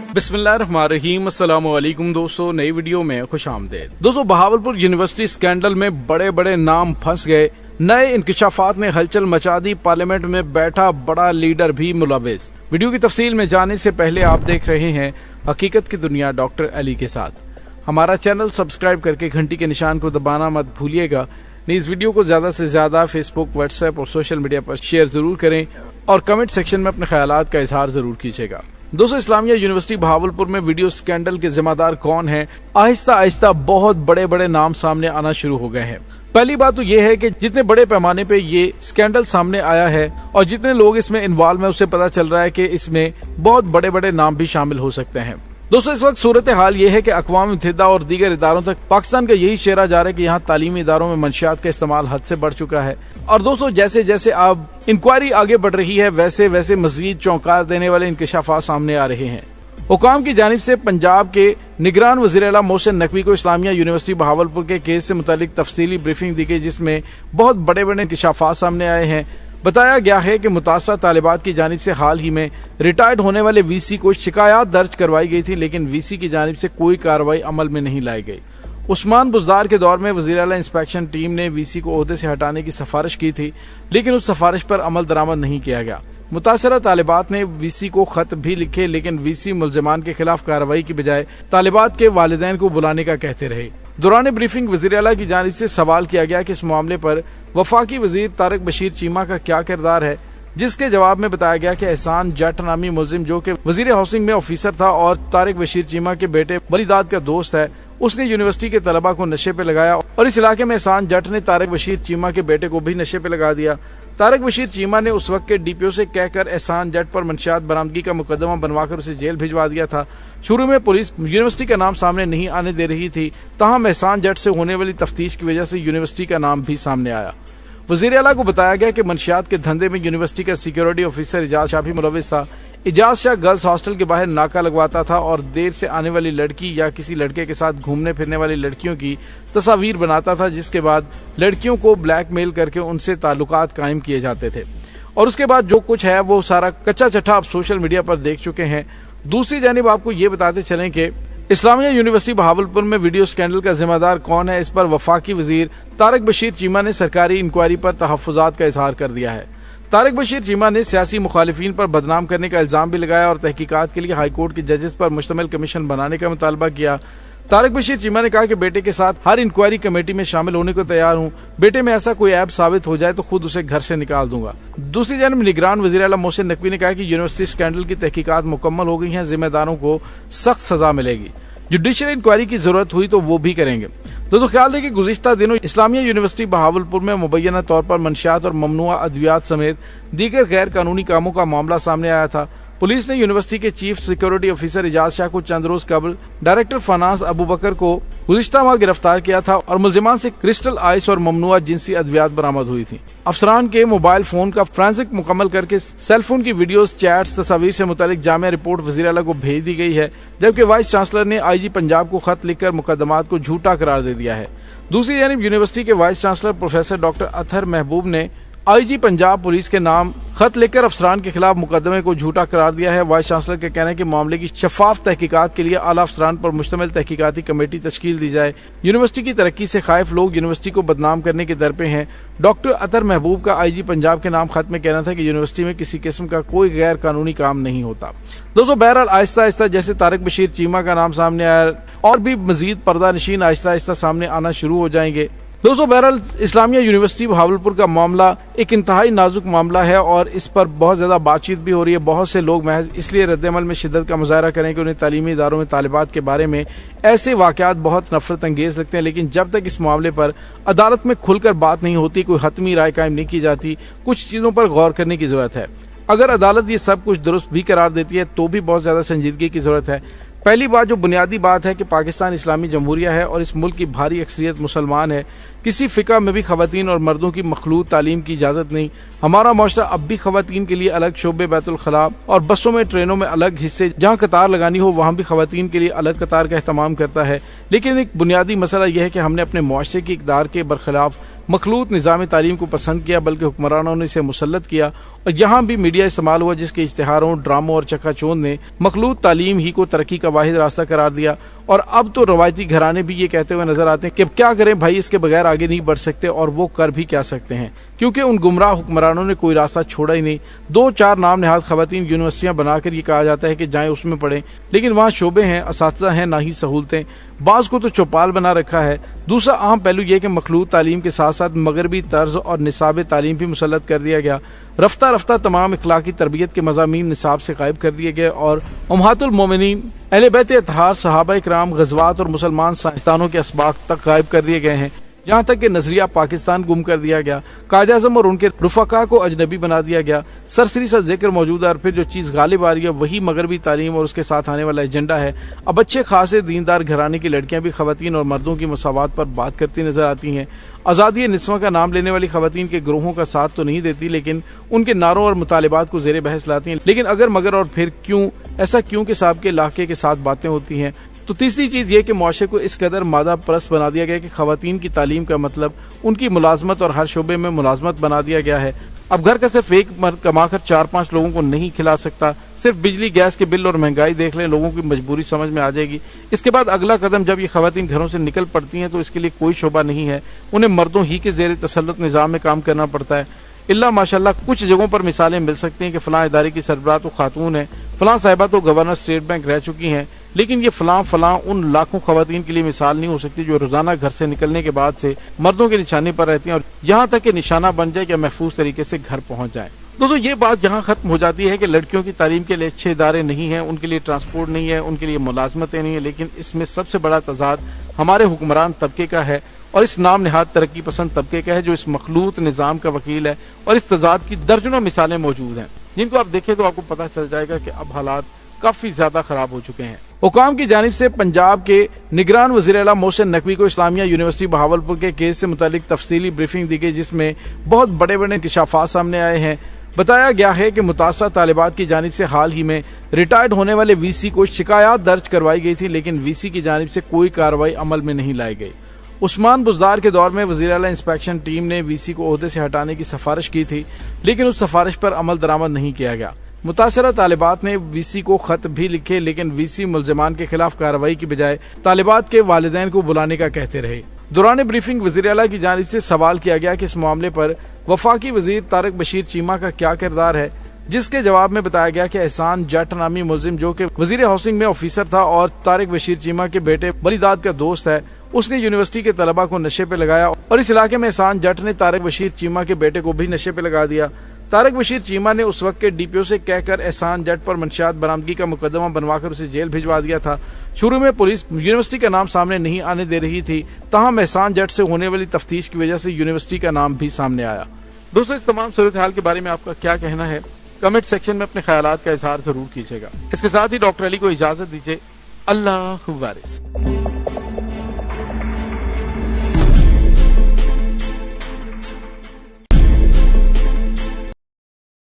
बिस्मिल्लाहिर्रहमानिर्रहीम। अस्सलाम वालेकुम दोस्तों, नई वीडियो में खुश आमदेद। दोस्तों, बहावलपुर यूनिवर्सिटी स्कैंडल में बड़े बड़े नाम फंस गए, नए इंकशाफात ने हलचल मचा दी, पार्लियामेंट में बैठा बड़ा लीडर भी मुलविस। वीडियो की तफसील में जाने से पहले आप देख रहे हैं हकीकत की दुनिया डॉक्टर अली के साथ। हमारा चैनल सब्सक्राइब करके घंटी के निशान को दबाना मत भूलिएगा। इस वीडियो को ज्यादा से ज्यादा फेसबुक, व्हाट्सएप और सोशल मीडिया पर शेयर जरूर करें और कमेंट सेक्शन में अपने ख्यालात का इजहार जरूर कीजिएगा। दोस्तों, इस्लामिया यूनिवर्सिटी बहावलपुर में वीडियो स्कैंडल के जिम्मेदार कौन हैं? आहिस्ता आहिस्ता बहुत बड़े बड़े नाम सामने आना शुरू हो गए हैं। पहली बात तो ये है कि जितने बड़े पैमाने पे ये स्कैंडल सामने आया है और जितने लोग इसमें इन्वॉल्व हैं, उससे पता चल रहा है कि इसमें बहुत बड़े बड़े नाम भी शामिल हो सकते हैं। दोस्तों, इस वक्त सूरत हाल ये है कि अक़वाम मुत्तहिदा और दीगर इदारों तक पाकिस्तान का यही शेरा जा रहा है कि यहाँ तालीमी इदारों में मंशियात का इस्तेमाल हद से बढ़ चुका है। और दोस्तों, जैसे जैसे अब इंक्वायरी आगे बढ़ रही है, वैसे वैसे मजीद चौंका देने वाले इंकशाफात सामने आ रहे हैं। हुकाम की जानिब से पंजाब के निगरान वज़ीर आला मोहसिन नकवी को इस्लामिया यूनिवर्सिटी बहावलपुर के केस से मुतालिक तफसीली ब्रीफिंग दी गई, जिसमें बहुत बड़े बड़े इंकशाफात सामने आए हैं। बताया गया है कि मुतासरा तालिबात की जानिब से हाल ही में रिटायर्ड होने वाले वीसी को शिकायत दर्ज करवाई गई थी, लेकिन वीसी की जानिब से कोई कार्रवाई अमल में नहीं लाई गई। उस्मान बुज़दार के दौर में वज़ीर आला इंस्पेक्शन टीम ने वीसी को ओहदे से हटाने की सिफारिश की थी, लेकिन उस सिफारिश पर अमल दरामद नहीं किया गया। मुतासरा तालिबात ने वीसी को खत भी लिखे, लेकिन वीसी मुल्ज़िमान के खिलाफ कार्रवाई की बजाय तालिबात के वालिदैन को बुलाने का कहते रहे। दौरान ब्रीफिंग वज़ीर आला की जानिब से सवाल किया गया कि इस मामले पर वफाकी वज़ीर तारिक बशीर चीमा का क्या किरदार है, जिसके जवाब में बताया गया कि एहसान जट नामी मुल्जिम, जो कि वज़ीर हाउसिंग में ऑफिसर था और तारिक बशीर चीमा के बेटे वलीदाद का दोस्त है, उसने यूनिवर्सिटी के तलबा को नशे पे लगाया और इस इलाके में एहसान जट ने तारिक बशीर चीमा के बेटे को भी नशे पे लगा दिया। तारिक बशीर चीमा ने उस वक्त के डीपीओ से कहकर एहसान जट पर मंशियात बरामदगी का मुकदमा बनवाकर उसे जेल भिजवा दिया था। शुरू में पुलिस यूनिवर्सिटी का नाम सामने नहीं आने दे रही थी, ताहम एहसान जट से होने वाली तफ्तीश की वजह से यूनिवर्सिटी का नाम भी सामने आया। वज़ीर आला को बताया गया कि मंशियात के धंधे में यूनिवर्सिटी का सिक्योरिटी ऑफिसर इजाज शाह भी मुलविस था। इजाज शाह गर्ल्स हॉस्टल के बाहर नाका लगवाता था और देर से आने वाली लड़की या किसी लड़के के साथ घूमने फिरने वाली लड़कियों की तस्वीर बनाता था, जिसके बाद लड़कियों को ब्लैकमेल करके उनसे ताल्लुकात कायम किए जाते थे। और उसके बाद जो कुछ है वो सारा कच्चा चट्टा आप सोशल मीडिया पर देख चुके हैं। दूसरी जानिब आपको ये बताते चलें कि इस्लामिया यूनिवर्सिटी बहावलपुर में वीडियो स्कैंडल का जिम्मेदार कौन है, इस पर वफाकी वजीर तारिक बशीर चीमा ने सरकारी इंक्वायरी पर तहफ़्फ़ुज़ात का इजहार कर दिया है। तारिक बशीर चीमा ने सियासी मुखालिफिन पर बदनाम करने का इल्जाम भी लगाया और तहकीकात के लिए हाईकोर्ट के जजेस पर मुश्तमिल कमीशन बनाने का मुतालबा किया। तारिक बशीर चीमा ने कहा कि बेटे के साथ हर इंक्वायरी कमेटी में शामिल होने को तैयार हूँ, बेटे में ऐसा कोई ऐप साबित हो जाए तो खुद उसे घर से निकाल दूंगा। दूसरी जानब निगरान वज़ीर आला मोहसिन नकवी ने कहा कि यूनिवर्सिटी स्कैंडल की तहकीकात मुकम्मल हो गई हैं, जिम्मेदारों को सख्त सजा मिलेगी, जुडिशियल इंक्वायरी की जरूरत हुई तो वो भी करेंगे। दोस्तों, ख्याल रहे कि गुज़िश्ता दिनों इस्लामिया यूनिवर्सिटी बहावलपुर में मुबैना तौर पर मंशियात और ममनुआ अद्वियात समेत दीगर गैर कानूनी कामों का मामला सामने आया था। पुलिस ने यूनिवर्सिटी के chief security officer Ijaz Shah को चंद रोज कबल डायरेक्टर फाइनेंस अबू बकर को गुज़िश्ता माह गिरफ्तार किया था और मुल्जिमान से क्रिस्टल आइस और ममनुआ जिनसी अद्वियात बरामद हुई थी। अफसरान के मोबाइल फोन का फोरेंसिक मुकम्मल करके सेलफोन की वीडियोस, चैट्स, तस्वीर से मुतालिक जामिया रिपोर्ट वज़ीर आला को भेज दी गई है, जबकि वाइस चांसलर ने IG पंजाब को खत लिखकर मुकदमात को झूठा करार दे दिया है। दूसरी जानिब यूनिवर्सिटी के vice chancellor professor doctor Athar महबूब ने IG पंजाब पुलिस के नाम खत लिखकर अफसरान के खिलाफ मुकदमे को झूठा करार दिया है। वाइस चांसलर के कहने के मामले की शफाफ तहकीकात के लिए आला अफसरान पर मुश्तमिल तहकीकाती कमेटी तश्कील दी जाए। यूनिवर्सिटी की तरक्की से खाइफ लोग यूनिवर्सिटी को बदनाम करने के दर पे हैं। डॉक्टर अतहर महबूब का IG पंजाब के नाम खत में कहना था कि यूनिवर्सिटी में किसी किस्म का कोई गैर कानूनी काम नहीं होता। दोस्तों, बहरहाल आहिस्ता आहिस्ता जैसे तारिक बशीर चीमा का नाम सामने आया और भी मजीद पर्दा नशीन आहिस्ता आहिस्ता सामने आना शुरू हो जाएंगे। दोस्तों, बहरहाल इस्लामिया यूनिवर्सिटी बहावलपुर का मामला एक इंतहाई नाजुक मामला है और इस पर बहुत ज्यादा बातचीत भी हो रही है। बहुत से लोग महज इसलिए रद्दअमल में शिद्दत का मुजाहरा करें कि उन्हें तालीमी इदारों में तालिबात के बारे में ऐसे वाकयात बहुत नफरत अंगेज लगते हैं, लेकिन जब तक इस मामले पर अदालत में खुलकर बात नहीं होती, कोई हतमी राय कायम नहीं की जाती, कुछ चीजों पर गौर करने की जरूरत है। अगर अदालत ये सब कुछ दुरुस्त भी करार देती है तो भी बहुत ज्यादा संजीदगी की जरूरत है। पहली बात, जो बुनियादी बात है कि पाकिस्तान इस्लामी जमहूरिया है और इस मुल्क की भारी अक्सरियत मुसलमान है। किसी फिका में भी खवातीन और मर्दों की मखलूत तालीम की इजाजत नहीं। हमारा मुआशरा अब भी खवातीन के लिए अलग शोबे बैतुल खला और बसों में, ट्रेनों में अलग हिस्से, जहाँ कतार लगानी हो वहाँ भी खवातीन के लिए अलग कतार का एहतमाम करता है। लेकिन एक बुनियादी मसला यह है कि हमने अपने मुआशरे की इक़दार के बरखिलाफ मखलूत निज़ाम तालीम को पसंद किया बल्कि हुक्मरानों ने इसे मुसल्लत किया और यहाँ भी मीडिया इस्तेमाल हुआ जिसके इश्तिहारों, ड्रामों और चकाचौंध ने मखलूत तालीम ही को तरक्की का वाहिद रास्ता करार दिया। और अब तो रवायती घराने भी ये कहते हुए नजर आते हैं कि क्या करें भाई, इसके बगैर आगे नहीं बढ़ सकते, और वो कर भी क्या सकते हैं क्योंकि उन गुमराह हुक्मरानों ने कोई रास्ता छोड़ा ही नहीं। 2-4 नाम नहाद खवातीन यूनिवर्सिटियां बनाकर ये कहा जाता है कि जाएं उसमें पढ़ें, लेकिन वहाँ शोबे हैं, असातिज़ा हैं, ना ही सहूलतें, बाज को तो चौपाल बना रखा है। दूसरा अहम पहलू यह कि मखलूत तालीम के साथ साथ मगरबी तर्ज और निसाब तालीम भी मुसल्लत कर दिया गया। रफ्ता रफ्ता तमाम इखलाकी तरबियत के मज़ामीन निसाब से गायब कर दिए गए और उम्महातुल मोमिनीन, अहले बैत अतहार, सहाबा इकराम, गज़वात और मुसलमान साइंसदानों के असबाक तक गायब कर दिए गए हैं। यहाँ तक कि नजरिया पाकिस्तान गुम कर दिया गया, कायद आज़म और उनके रुफका को अजनबी बना दिया गया। सरसरी सा जिक्र मौजूद है और फिर जो चीज़ गालिब आ रही है वही मगरबी तालीम और उसके साथ आने वाला एजेंडा है। अब अच्छे खासे दीनदार घराने की लड़कियां भी खवातीन और मर्दों की मसावात पर बात करती नजर आती हैं। आज़ादी निस्वा का नाम लेने वाली खवातीन के ग्रोहों का साथ तो नहीं देती, लेकिन उनके नारों और मुतालिबात को जेर बहस लाती हैं। लेकिन अगर मगर और फिर क्यों, ऐसा क्यों के साहब के इलाके के साथ बातें होती हैं। तो तीसरी चीज ये कि मुआशरे को इस कदर मादा परस्त बना दिया गया कि खवातीन की तालीम का मतलब उनकी मुलाजमत और हर शोबे में मुलाजमत बना दिया गया है। अब घर का सिर्फ एक मर्द कमाकर 4-5 लोगों को नहीं खिला सकता। सिर्फ बिजली, गैस के बिल और महंगाई देख लें, लोगों की मजबूरी समझ में आ जाएगी। इसके बाद अगला कदम जब ये खवातीन घरों से निकल पड़ती हैं तो इसके लिए कोई शोबा नहीं है, उन्हें मर्दों ही के जेर तसल्लुत निज़ाम में काम करना पड़ता है। इल्ला माशाल्लाह कुछ जगहों पर मिसालें मिल सकती हैं कि फलां इदारे की सरबराह तो खातून है, फलां साहिबा तो गवर्नर स्टेट बैंक रह चुकी हैं, लेकिन ये फलां उन लाखों खवातीन के लिए मिसाल नहीं हो सकती जो रोजाना घर से निकलने के बाद से मर्दों के निशाने पर रहती हैं और यहाँ तक कि निशाना बन जाए या महफूज तरीके से घर पहुंच जाए। दोस्तों ये बात यहाँ खत्म हो जाती है कि लड़कियों की तालीम के लिए अच्छे इदारे नहीं हैं, उनके लिए ट्रांसपोर्ट नहीं है, उनके लिए मुलाजमतें नहीं है, लेकिन इसमें सबसे बड़ा तजाद हमारे हुक्मरान तबके का है और इस नाम निहाद तरक्की पसंद तबके का है जो इस मखलूत निज़ाम का वकील है। और इस तजाद की दर्जनों मिसालें मौजूद हैं जिनको आप देखें तो आपको पता चल जाएगा कि अब हालात काफी ज्यादा खराब हो चुके हैं। हुकाम की जानिब से पंजाब के निगरान वज़ीर-ए-आला मोहसिन नकवी को इस्लामिया यूनिवर्सिटी बहावलपुर के केस से मुतालिक तफसीली ब्रीफिंग दी गई जिसमें बहुत बड़े बड़े इंकशाफात सामने आए हैं। बताया गया है कि मुतासर तालिबात की जानिब से हाल ही में रिटायर्ड होने वाले वीसी को शिकायत दर्ज करवाई गई थी, लेकिन वीसी की जानिब से कोई कार्रवाई अमल में नहीं लाई गई। उस्मान बुज़दार के दौर में वज़ीर-ए-आला इंस्पेक्शन टीम ने वीसी को ओहदे से हटाने की सिफारिश की थी, लेकिन उस सिफारिश पर अमल दरामद नहीं किया गया। मुतासरा तालिबात ने वीसी को खत भी लिखे, लेकिन वीसी मुल्ज़िमान के खिलाफ कार्रवाई की बजाय तालिबात के वालिदैन को बुलाने का कहते रहे। दौरान ब्रीफिंग वज़ीर-ए-आला की जानिब से सवाल किया गया कि इस मामले पर वफाकी वज़ीर तारिक बशीर चीमा का क्या किरदार है, जिसके जवाब में बताया गया कि एहसान जट नामी मुल्जिम जो कि वज़ीर हाउसिंग में ऑफिसर था और तारिक बशीर चीमा के बेटे वलीदाद का दोस्त है, उसने यूनिवर्सिटी के तलबा को नशे पे लगाया और इस इलाके में एहसान जट ने तारिक बशीर चीमा के बेटे को भी नशे पे लगा दिया। तारिक बशीर चीमा ने उस वक्त के डीपीओ से कहकर एहसान जट पर मंशियात बरामदगी का मुकदमा बनवाकर उसे जेल भिजवा दिया था। शुरू में पुलिस यूनिवर्सिटी का नाम सामने नहीं आने दे रही थी, ताहम एहसान जट से होने वाली तफ्तीश की वजह से यूनिवर्सिटी का नाम भी सामने आया। दोस्तों इस तमाम सूरत हाल के बारे में आपका क्या कहना है, कमेंट सेक्शन में अपने ख्यालात का इजहार जरूर कीजिएगा। इसके साथ ही डॉक्टर अली को इजाजत दीजिए। अल्लाह वारिस।